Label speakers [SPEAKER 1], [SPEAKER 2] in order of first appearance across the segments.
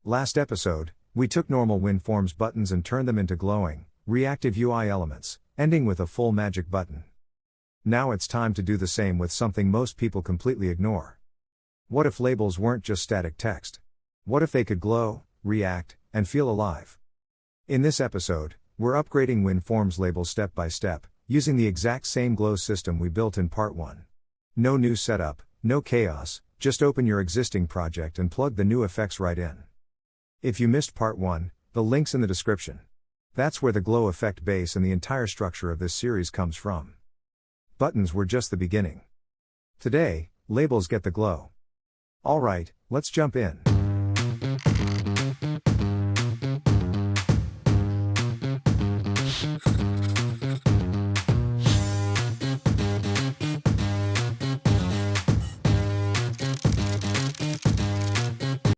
[SPEAKER 1] Last episode, we took normal WinForms buttons and turned them into glowing, reactive UI elements, ending with a full magic button. Now it's time to do the same with something most people completely ignore. What if labels weren't just static text? What if they could glow, react, and feel alive? In this episode, we're upgrading WinForms labels step by step, using the exact same glow system we built in part 1. No new setup, no chaos, just open your existing project and plug the new effects right in. If you missed part 1, the link's in the description. That's where the glow effect base and the entire structure of this series comes from. Buttons were just the beginning. Today, labels get the glow. Alright, let's jump in.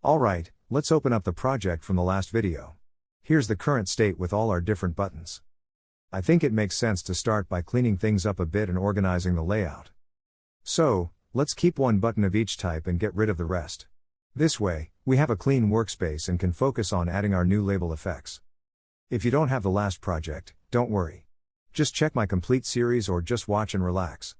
[SPEAKER 1] Alright, let's open up the project from the last video. Here's the current state with all our different buttons. I think it makes sense to start by cleaning things up a bit and organizing the layout. So, let's keep one button of each type and get rid of the rest. This way, we have a clean workspace and can focus on adding our new label effects. If you don't have the last project, don't worry. Just check my complete series or just watch and relax.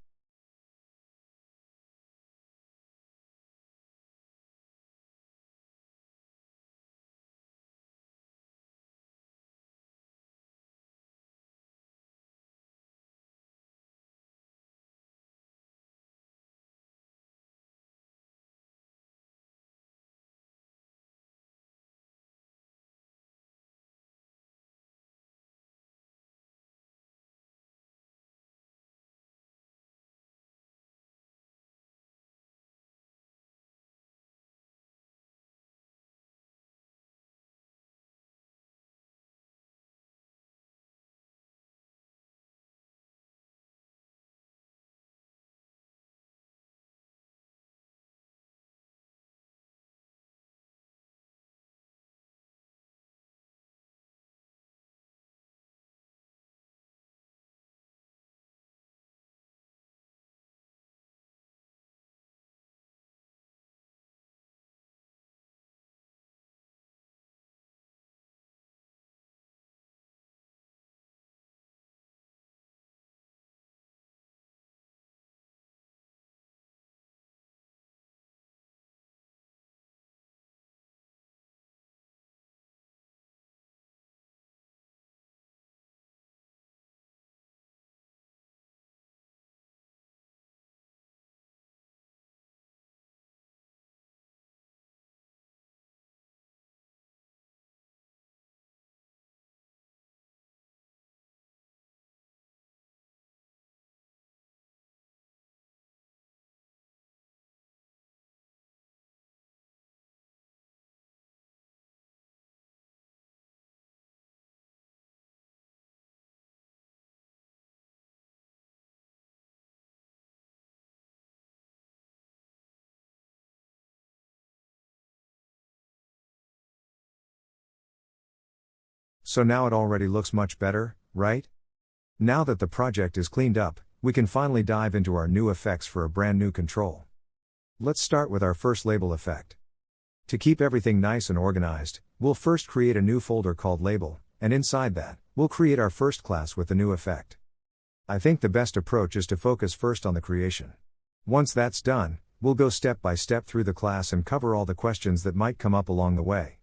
[SPEAKER 1] So now it already looks much better, right? Now that the project is cleaned up, we can finally dive into our new effects for a brand new control. Let's start with our first label effect. To keep everything nice and organized, we'll first create a new folder called Label, and inside that, we'll create our first class with the new effect. I think the best approach is to focus first on the creation. Once that's done, we'll go step by step through the class and cover all the questions that might come up along the way.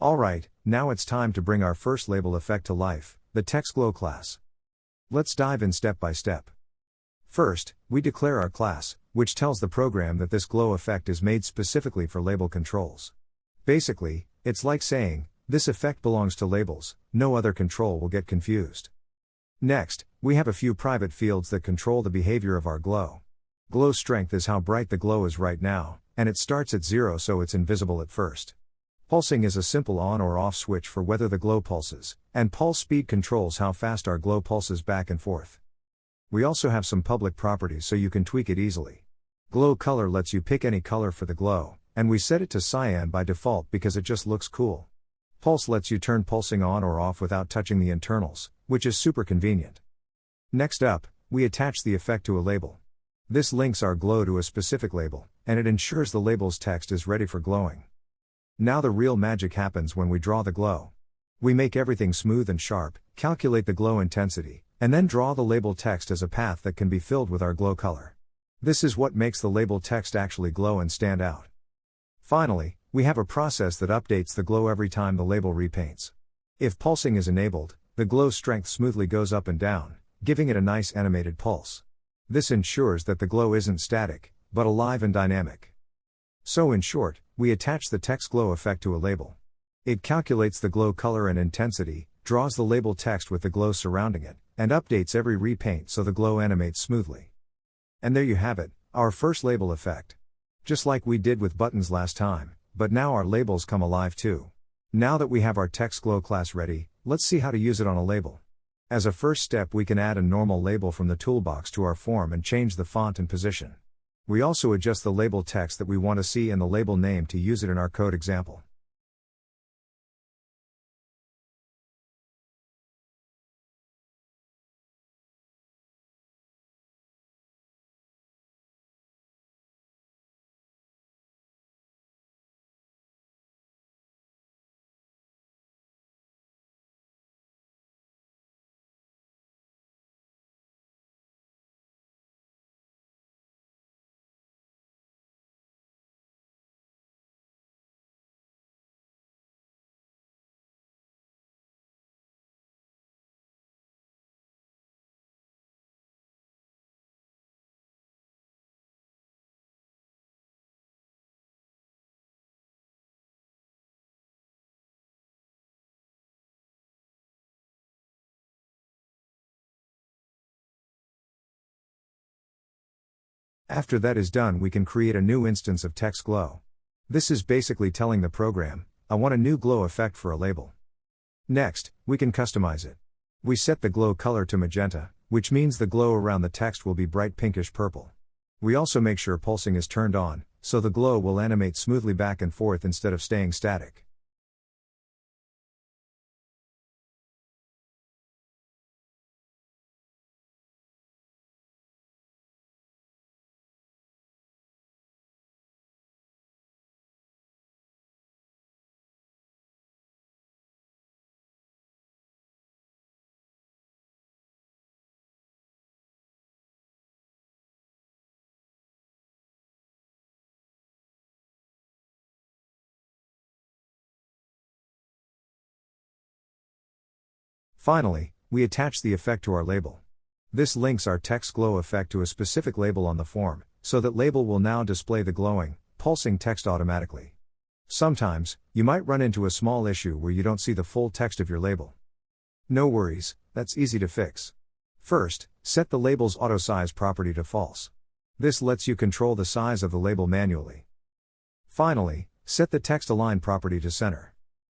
[SPEAKER 1] Alright, now it's time to bring our first label effect to life, the text glow class. Let's dive in step by step. First, we declare our class, which tells the program that this glow effect is made specifically for label controls. Basically, it's like saying, this effect belongs to labels, no other control will get confused. Next, we have a few private fields that control the behavior of our glow. Glow strength is how bright the glow is right now, and it starts at 0 so it's invisible at first. Pulsing is a simple on or off switch for whether the glow pulses, and pulse speed controls how fast our glow pulses back and forth. We also have some public properties so you can tweak it easily. Glow color lets you pick any color for the glow, and we set it to cyan by default because it just looks cool. Pulse lets you turn pulsing on or off without touching the internals, which is super convenient. Next up, we attach the effect to a label. This links our glow to a specific label, and it ensures the label's text is ready for glowing. Now the real magic happens when we draw the glow. We make everything smooth and sharp, calculate the glow intensity, and then draw the label text as a path that can be filled with our glow color. This is what makes the label text actually glow and stand out. Finally, we have a process that updates the glow every time the label repaints. If pulsing is enabled, the glow strength smoothly goes up and down, giving it a nice animated pulse. This ensures that the glow isn't static, but alive and dynamic. So in short, we attach the text glow effect to a label. It calculates the glow color and intensity, draws the label text with the glow surrounding it, and updates every repaint so the glow animates smoothly. And there you have it, our first label effect. Just like we did with buttons last time, but now our labels come alive too. Now that we have our text glow class ready, let's see how to use it on a label. As a first step, we can add a normal label from the toolbox to our form and change the font and position. We also adjust the label text that we want to see and the label name to use it in our code example. After that is done, we can create a new instance of text glow. This is basically telling the program, I want a new glow effect for a label. Next, we can customize it. We set the glow color to magenta, which means the glow around the text will be bright pinkish purple. We also make sure pulsing is turned on, so the glow will animate smoothly back and forth instead of staying static. Finally, we attach the effect to our label. This links our text glow effect to a specific label on the form, so that label will now display the glowing, pulsing text automatically. Sometimes, you might run into a small issue where you don't see the full text of your label. No worries, that's easy to fix. First, set the label's auto size property to false. This lets you control the size of the label manually. Finally, set the text align property to center.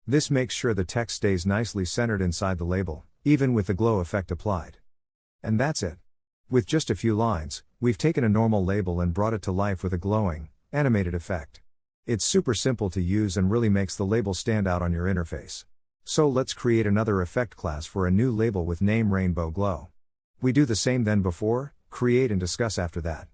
[SPEAKER 1] This makes sure the text stays nicely centered inside the label, even with the glow effect applied. And that's it. With just a few lines, we've taken a normal label and brought it to life with a glowing, animated effect. It's super simple to use and really makes the label stand out on your interface. So let's create another effect class for a new label with name Rainbow Glow. We do the same then before, create and discuss after that.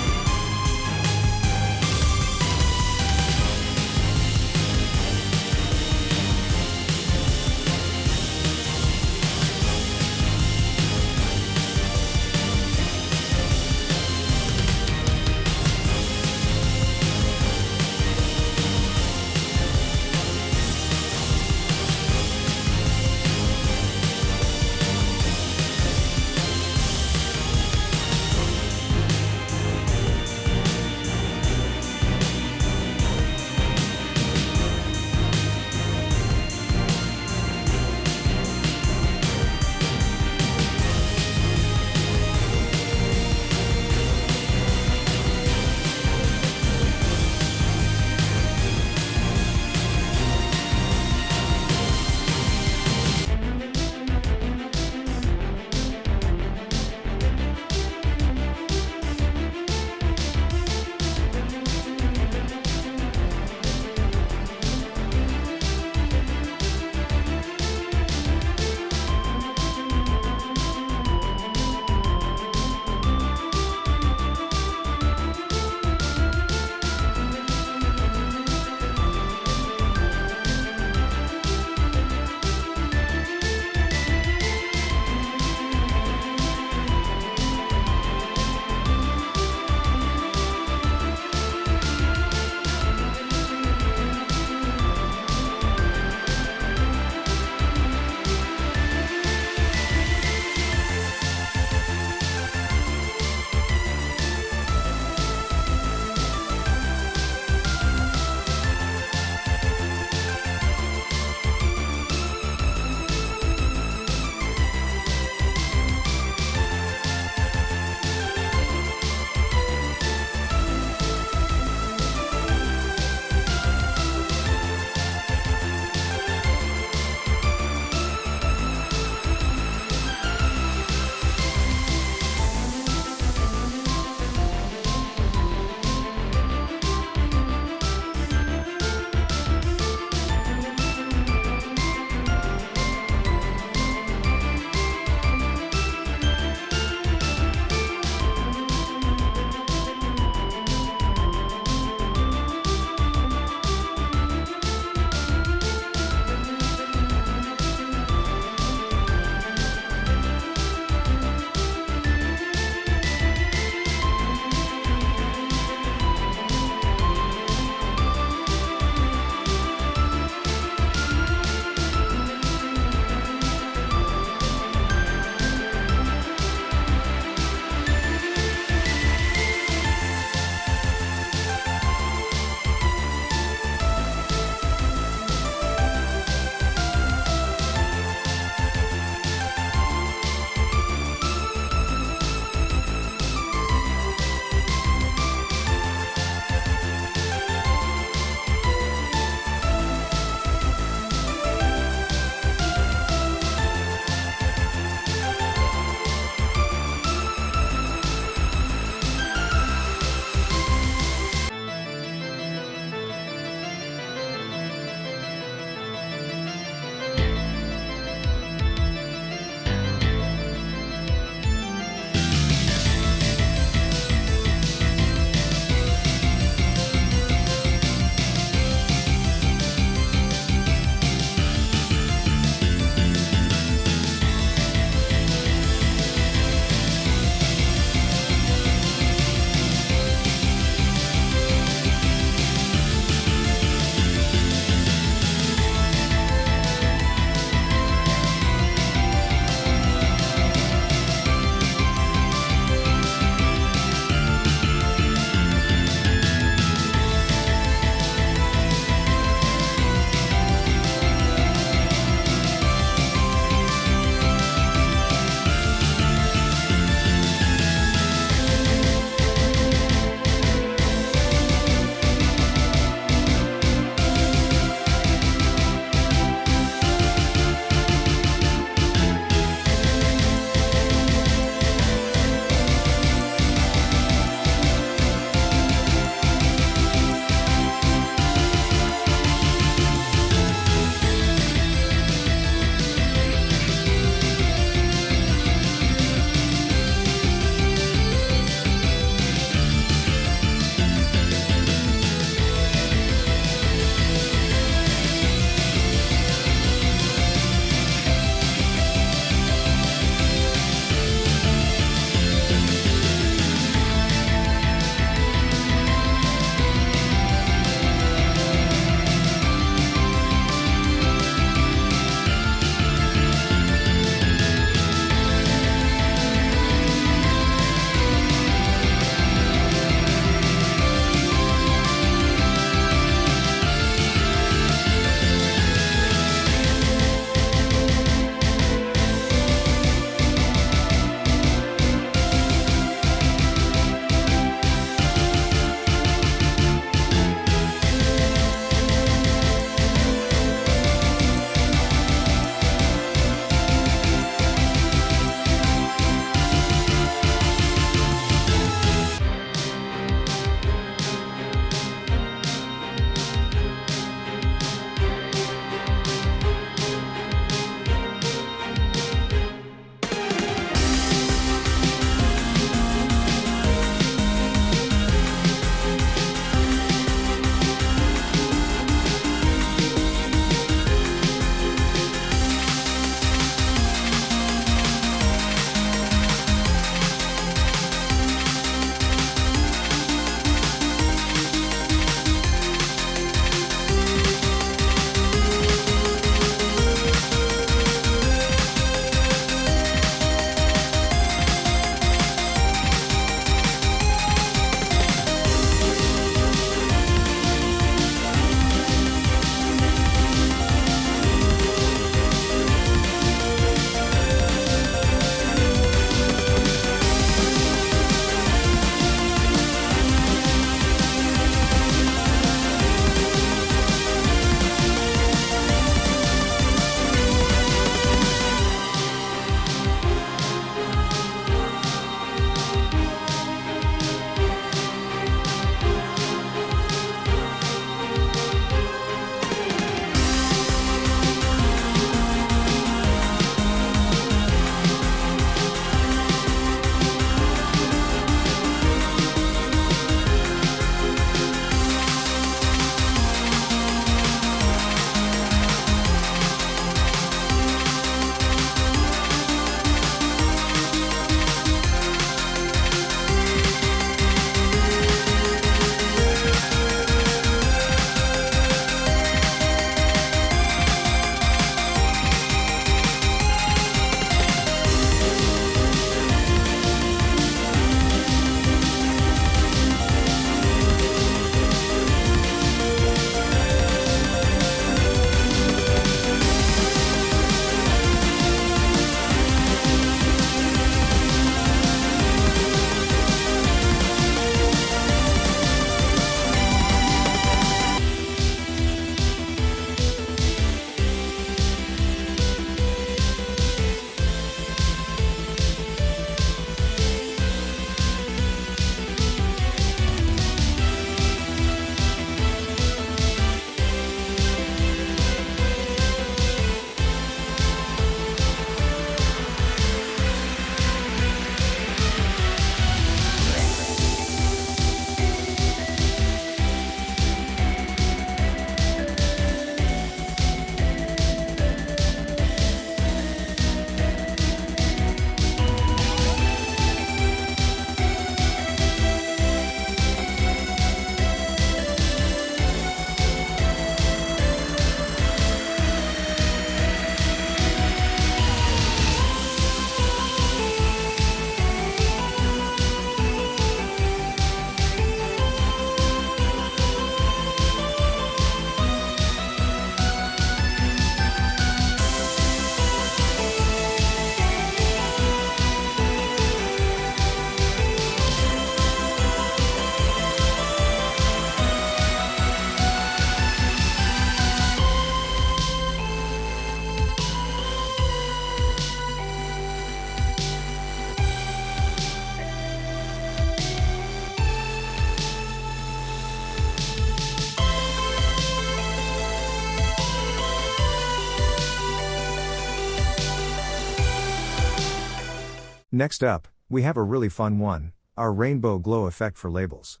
[SPEAKER 1] Next up, we have a really fun one, our rainbow glow effect for labels.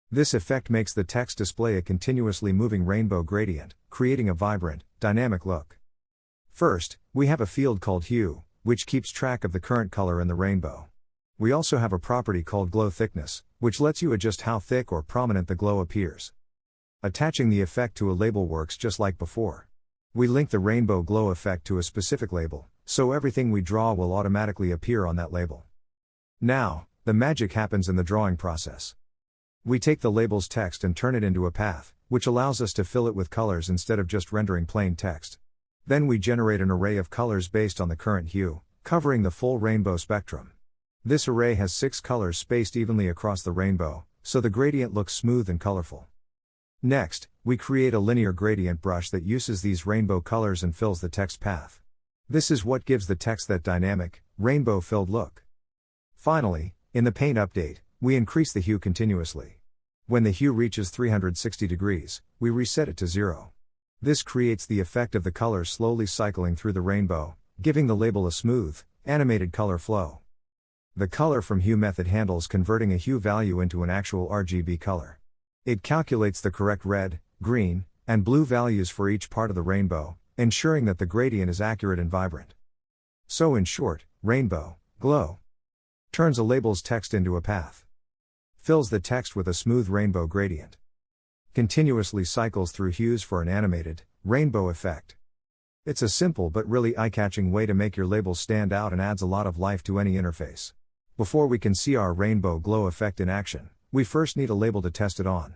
[SPEAKER 1] This effect makes the text display a continuously moving rainbow gradient, creating a vibrant, dynamic look. First, we have a field called hue, which keeps track of the current color in the rainbow. We also have a property called glow thickness, which lets you adjust how thick or prominent the glow appears. Attaching the effect to a label works just like before. We link the rainbow glow effect to a specific label, so everything we draw will automatically appear on that label. Now, the magic happens in the drawing process. We take the label's text and turn it into a path, which allows us to fill it with colors instead of just rendering plain text. Then we generate an array of colors based on the current hue, covering the full rainbow spectrum. This array has 6 colors spaced evenly across the rainbow, so the gradient looks smooth and colorful. Next, we create a linear gradient brush that uses these rainbow colors and fills the text path. This is what gives the text that dynamic, rainbow-filled look. Finally, in the paint update, we increase the hue continuously. When the hue reaches 360 degrees, we reset it to 0. This creates the effect of the colors slowly cycling through the rainbow, giving the label a smooth, animated color flow. The color from hue method handles converting a hue value into an actual RGB color. It calculates the correct red, green, and blue values for each part of the rainbow, ensuring that the gradient is accurate and vibrant. So in short, rainbow glow turns a label's text into a path, fills the text with a smooth rainbow gradient, continuously cycles through hues for an animated, rainbow effect. It's a simple but really eye-catching way to make your labels stand out and adds a lot of life to any interface. Before we can see our rainbow glow effect in action, we first need a label to test it on.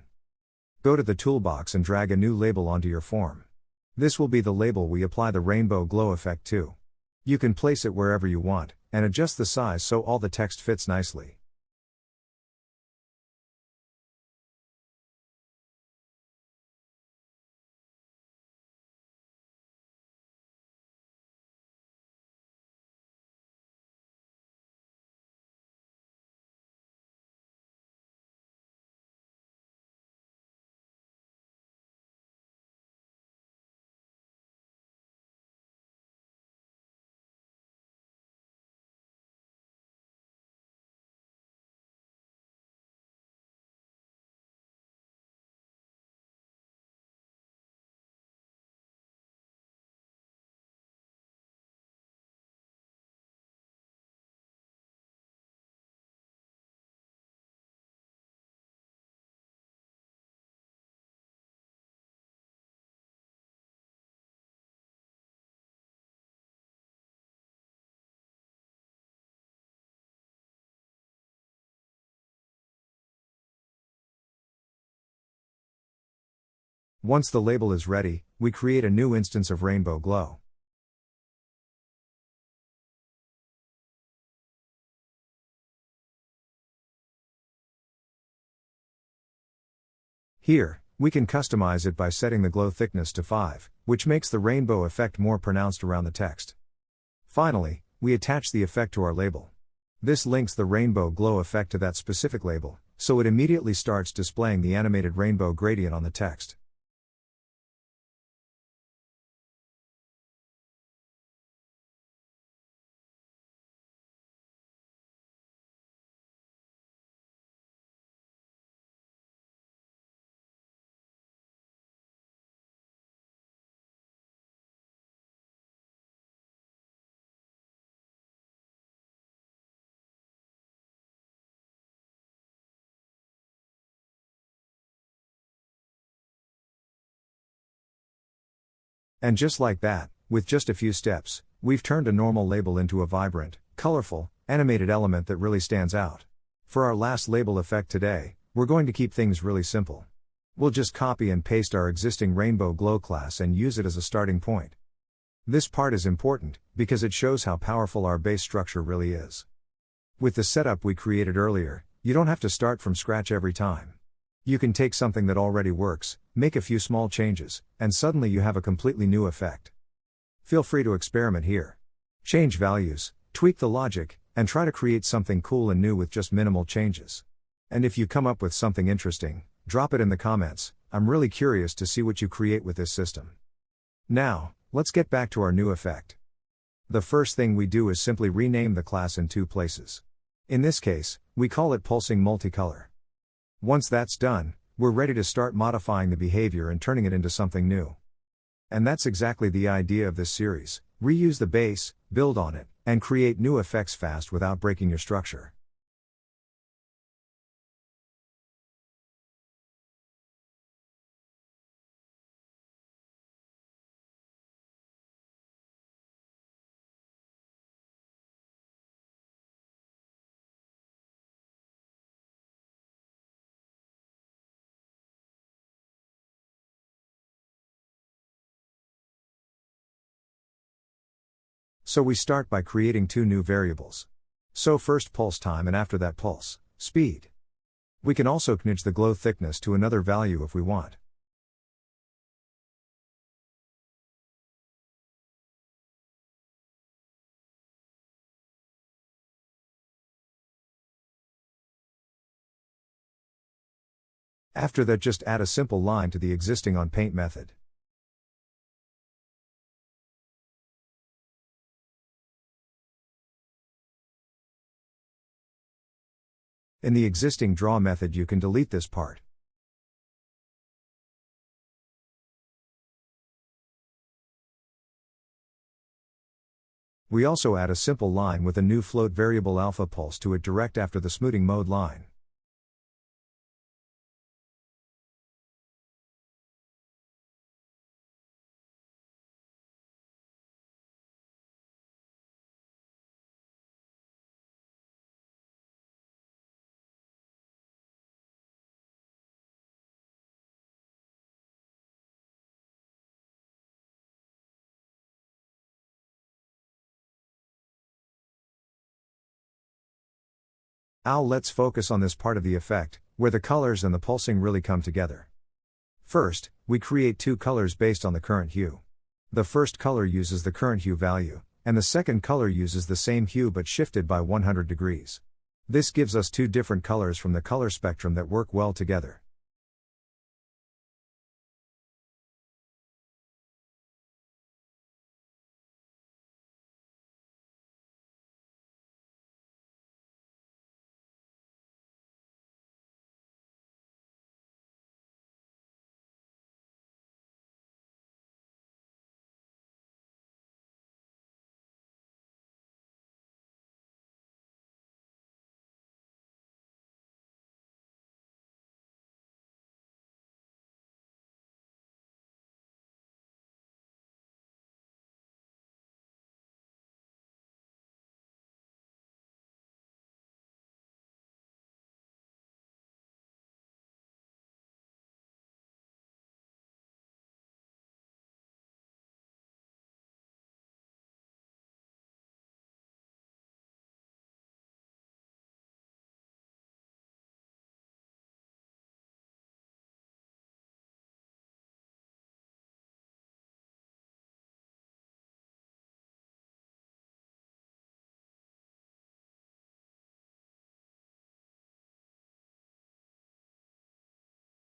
[SPEAKER 1] Go to the toolbox and drag a new label onto your form. This will be the label we apply the rainbow glow effect to. You can place it wherever you want, and adjust the size so all the text fits nicely. Once the label is ready, we create a new instance of Rainbow Glow. Here, we can customize it by setting the glow thickness to 5, which makes the rainbow effect more pronounced around the text. Finally, we attach the effect to our label. This links the rainbow glow effect to that specific label, so it immediately starts displaying the animated rainbow gradient on the text. And just like that, with just a few steps, we've turned a normal label into a vibrant, colorful, animated element that really stands out. For our last label effect today, we're going to keep things really simple. We'll just copy and paste our existing Rainbow Glow class and use it as a starting point. This part is important, because it shows how powerful our base structure really is. With the setup we created earlier, you don't have to start from scratch every time. You can take something that already works, make a few small changes, and suddenly you have a completely new effect. Feel free to experiment here. Change values, tweak the logic, and try to create something cool and new with just minimal changes. And if you come up with something interesting, drop it in the comments. I'm really curious to see what you create with this system. Now, let's get back to our new effect. The first thing we do is simply rename the class in two places. In this case, we call it pulsing multicolor. Once that's done, we're ready to start modifying the behavior and turning it into something new. And that's exactly the idea of this series: reuse the base, build on it, and create new effects fast without breaking your structure. So we start by creating two new variables. So first pulse time and after that pulse speed. We can also change the glow thickness to another value if we want. After that, just add a simple line to the existing onPaint method. In the existing draw method you can delete this part. We also add a simple line with a new float variable alpha pulse to it direct after the smoothing mode line. Let's focus on this part of the effect, where the colors and the pulsing really come together. First, we create two colors based on the current hue. The first color uses the current hue value, and the second color uses the same hue but shifted by 100 degrees. This gives us two different colors from the color spectrum that work well together.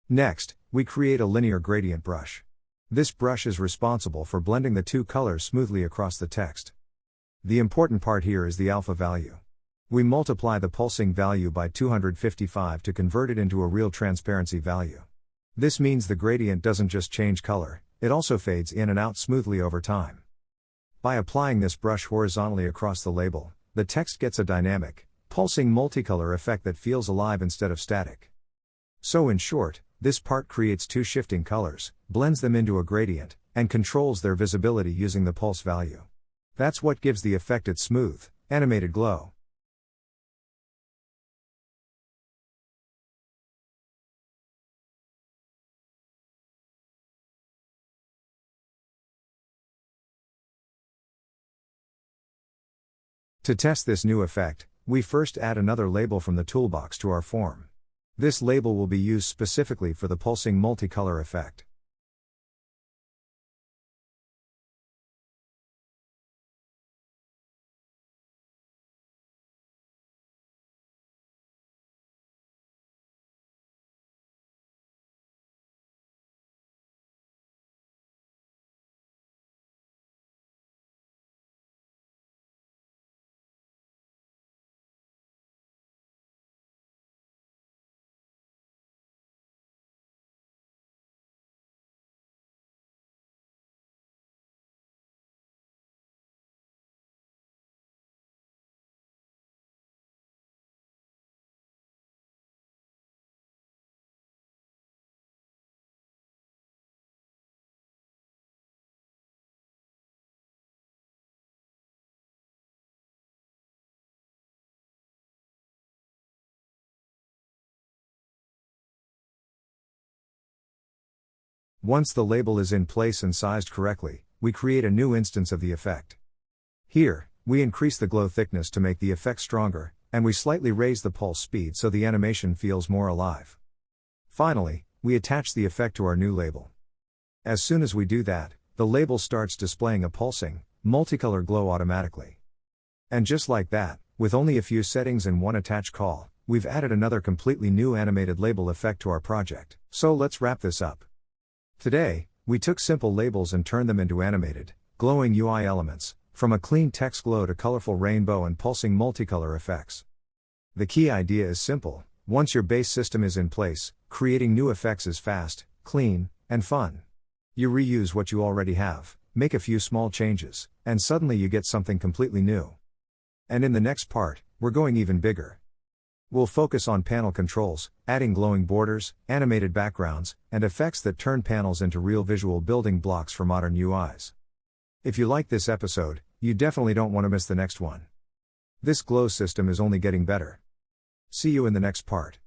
[SPEAKER 1] Next, we create a linear gradient brush. This brush is responsible for blending the two colors smoothly across the text. The important part here is the alpha value. We multiply the pulsing value by 255 to convert it into a real transparency value. This means the gradient doesn't just change color, it also fades in and out smoothly over time. By applying this brush horizontally across the label, the text gets a dynamic, pulsing multicolor effect that feels alive instead of static. So in short, this part creates two shifting colors, blends them into a gradient, and controls their visibility using the pulse value. That's what gives the effect its smooth, animated glow. To test this new effect, we first add another label from the toolbox to our form. This label will be used specifically for the pulsing multicolor effect. Once the label is in place and sized correctly, we create a new instance of the effect. Here, we increase the glow thickness to make the effect stronger, and we slightly raise the pulse speed so the animation feels more alive. Finally, we attach the effect to our new label. As soon as we do that, the label starts displaying a pulsing, multicolor glow automatically. And just like that, with only a few settings and one attach call, we've added another completely new animated label effect to our project. So let's wrap this up. Today, we took simple labels and turned them into animated, glowing UI elements, from a clean text glow to colorful rainbow and pulsing multicolor effects. The key idea is simple: once your base system is in place, creating new effects is fast, clean, and fun. You reuse what you already have, make a few small changes, and suddenly you get something completely new. And in the next part, we're going even bigger. We'll focus on panel controls, adding glowing borders, animated backgrounds, and effects that turn panels into real visual building blocks for modern UIs. If you like this episode, you definitely don't want to miss the next one. This glow system is only getting better. See you in the next part.